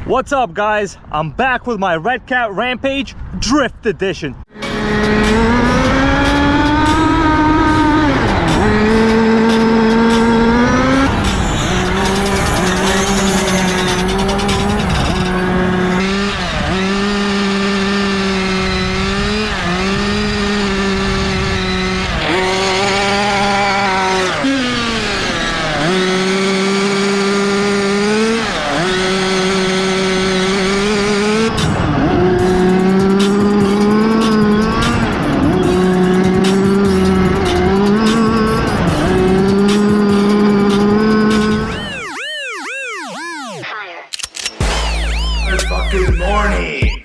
What's up, guys? I'm back with my Redcat Rampage Drift Edition. Good morning.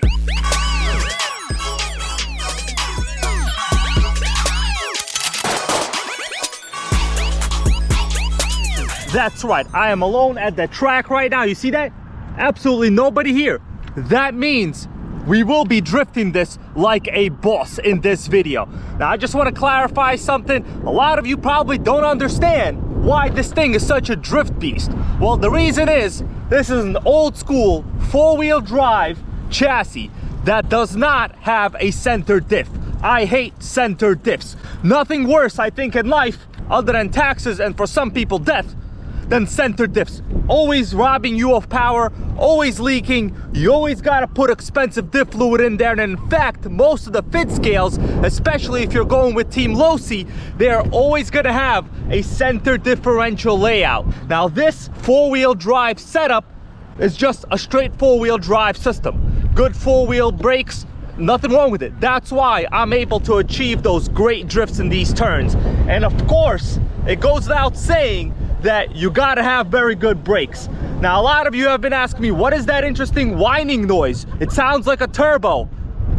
That's right, I am alone at the track right now. You see that? Absolutely nobody here. That means we will be drifting this like a boss in this video. Now, I just want to clarify something. A lot of you probably don't understand why this thing is such a drift beast. Well, the reason is this is an old school four-wheel drive chassis that does not have a center diff. I hate center diffs. Nothing worse, I think, in life, other than taxes and for some people death, than center diffs. Always robbing you of power, always leaking. You always gotta put expensive diff fluid in there. And in fact, most of the fit scales, especially if you're going with Team Losi, they're always gonna have a center differential layout. Now, this four-wheel drive setup is just a straight four-wheel drive system. Good four-wheel brakes, nothing wrong with it. That's why I'm able to achieve those great drifts in these turns. And of course, it goes without saying that you gotta have very good brakes. Now, a lot of you have been asking me, what is that interesting whining noise? It sounds like a turbo.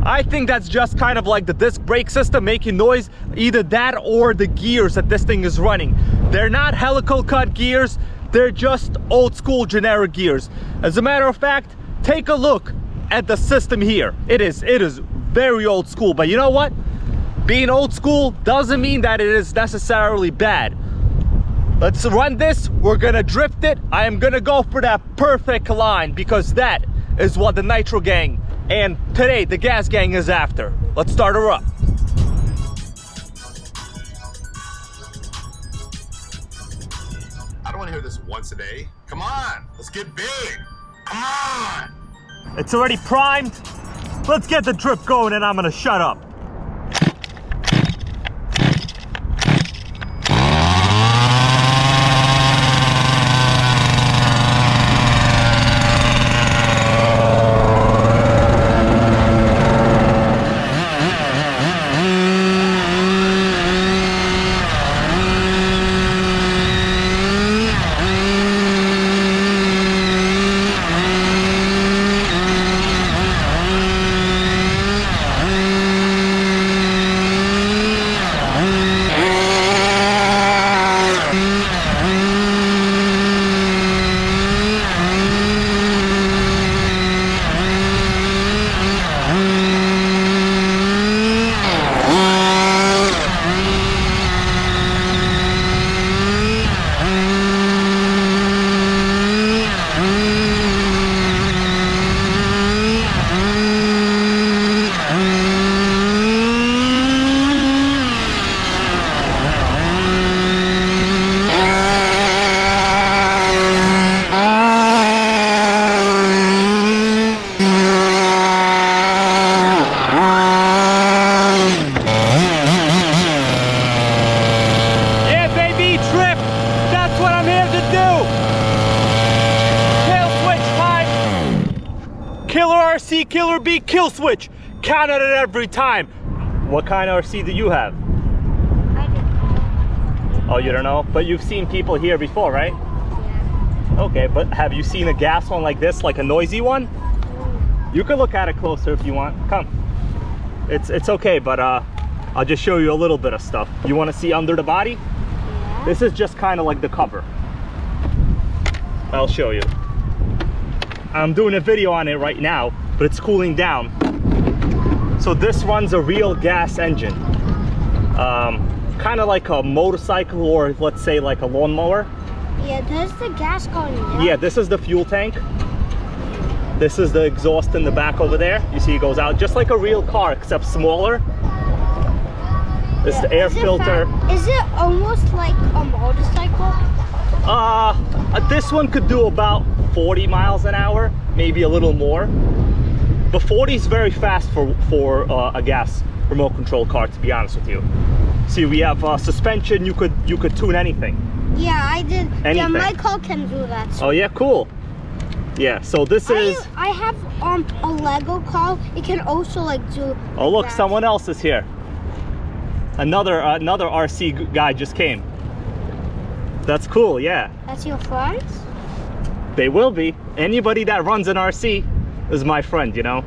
I think that's just kind of like the disc brake system making noise, either that or the gears that this thing is running. They're not helical cut gears, they're just old school generic gears. As a matter of fact, take a look at the system here. It is very old school, but you know what? Being old school doesn't mean that it is necessarily bad. Let's run this, we're gonna drift it. I am gonna go for that perfect line because that is what the Nitro gang and today the Gas gang is after. Let's start her up. I don't want to hear this once a day. Come on, let's get big. Come on. It's already primed. Let's get the drift going and I'm gonna shut up. Killer RC, Killer B, kill switch. Count at it every time. What kind of RC do you have? I don't know. Oh, you don't know? But you've seen people here before, right? Yeah. Okay, but have you seen a gas one like this, like a noisy one? You can look at it closer if you want. Come. It's okay, but I'll just show you a little bit of stuff. You want to see under the body? Yeah. This is just kind of like the cover. I'll show you. I'm doing a video on it right now, but it's cooling down. So this runs a real gas engine. Kind of like a motorcycle, or let's say like a lawnmower. Yeah, there's the gas going down. Yeah, this is the fuel tank. This is the exhaust in the back over there. You see it goes out just like a real car, except smaller. This is the air filter. Is it almost like a motorcycle? This one could do about 40 miles an hour, maybe a little more. But 40 is very fast for a gas remote control car, to be honest with you. See, we have suspension. You could tune anything. Yeah, I did. Anything. Yeah, my car can do that. Oh yeah, cool. Yeah, so this is. I have a Lego car. It can also like do. Oh look, that. someone else is here. Another RC guy just came. That's cool. Yeah. That's your friends? They will be. Anybody that runs an RC is my friend, you know,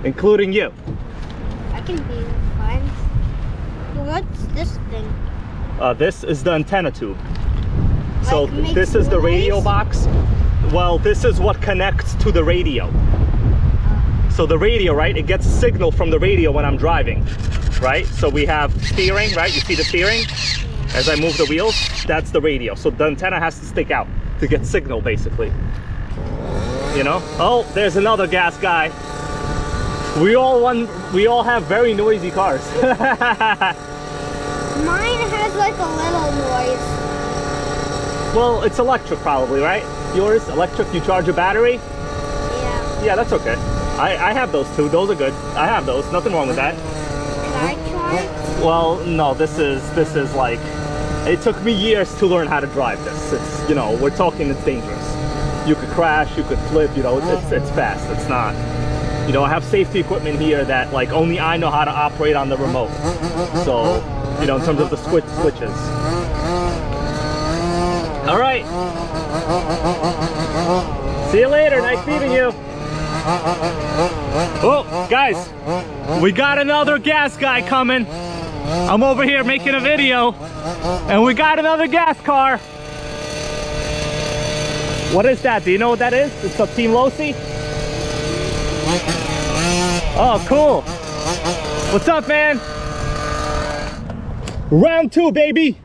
including you. I can be your friends. What's this thing? This is the antenna tube. So Like, this makes is the radio noise? box. Well, this is what connects to the radio. So the radio, right? It gets a signal from the radio when I'm driving, right? So we have steering, right? You see the steering? As I move the wheels, that's the radio. So the antenna has to stick out to get signal, basically. You know? Oh, there's another gas guy. We all have very noisy cars. Mine has like a little noise. Well, it's electric probably, right? Yours, electric, you charge a battery? Yeah. Yeah, that's okay. I have those too, those are good. I have those, nothing wrong with that. Can I try? Well, no, this is like, it took me years to learn how to drive this. It's, you know, we're talking it's dangerous. You could crash, you could flip, you know, it's fast, it's not. You know, I have safety equipment here that like only I know how to operate on the remote. So, you know, in terms of the switches. All right. See you later, nice meeting you. Oh, guys, we got another gas guy coming. I'm over here making a video, and we got another gas car. What is that? Do you know what that is? It's a Team Losi? Oh, cool. What's up, man? Round 2, baby.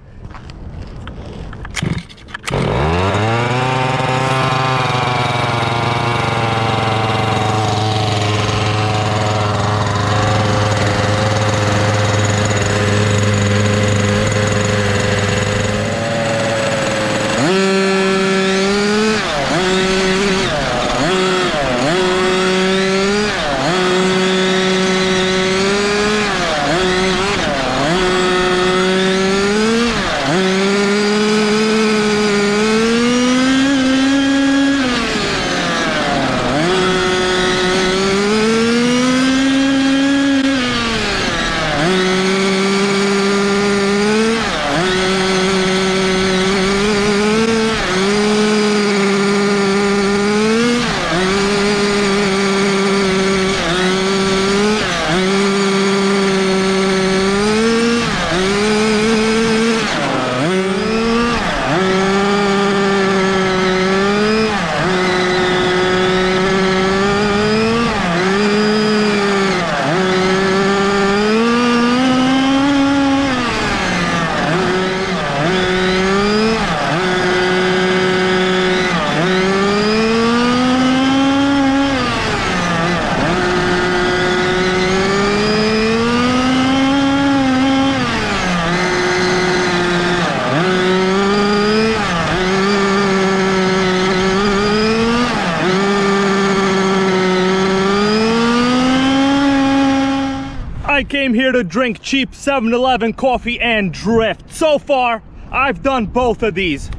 I came here to drink cheap 7-Eleven coffee and drift. So far, I've done both of these.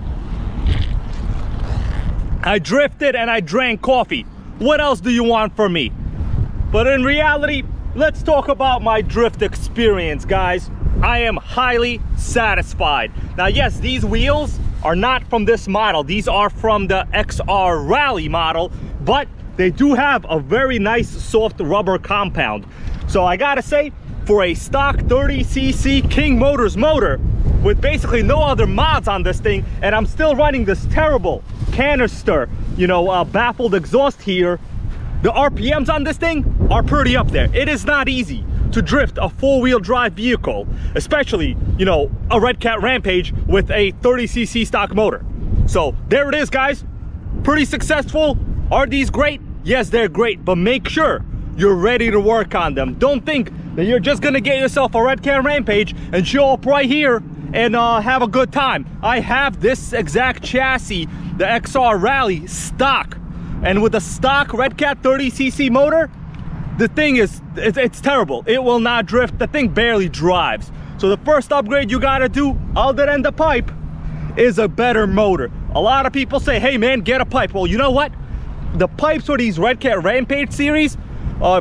I drifted and I drank coffee. What else do you want from me? But in reality, let's talk about my drift experience, guys. I am highly satisfied. Now, yes, these wheels are not from this model. These are from the XR Rally model, but they do have a very nice soft rubber compound. So I gotta say, for a stock 30cc King Motors motor with basically no other mods on this thing, and I'm still running this terrible canister, you know, baffled exhaust here, the RPMs on this thing are pretty up there. It is not easy to drift a four-wheel drive vehicle, especially, you know, a Redcat Rampage with a 30cc stock motor. So there it is, guys. Pretty successful. Are these great? yes, they're great, but make sure you're ready to work on them. Don't think that you're just gonna get yourself a Redcat Rampage and show up right here and have a good time. I have this exact chassis, the XR Rally, stock. And with a stock Redcat 30cc motor, the thing is, it's terrible. It will not drift. The thing barely drives. So the first upgrade you gotta do, other than the pipe, is a better motor. A lot of people say, hey man, get a pipe. Well, you know what? The pipes for these Redcat Rampage series,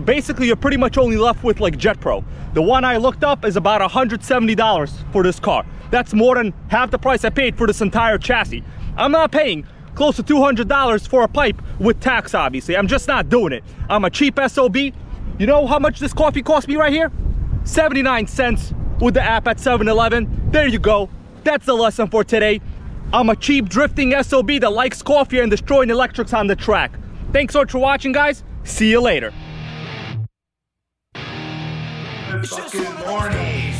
basically you're pretty much only left with like Jet Pro. The one I looked up is about $170 for this car. That's more than half the price I paid for this entire chassis. I'm not paying close to $200 for a pipe with tax, obviously. I'm just not doing it. I'm a cheap SOB. You know how much this coffee cost me right here? 79 cents with the app at 7-Eleven. There you go. That's the lesson for today. I'm a cheap drifting SOB that likes coffee and destroying electrics on the track. Thanks so much for watching, guys. See you later. Good fucking morning.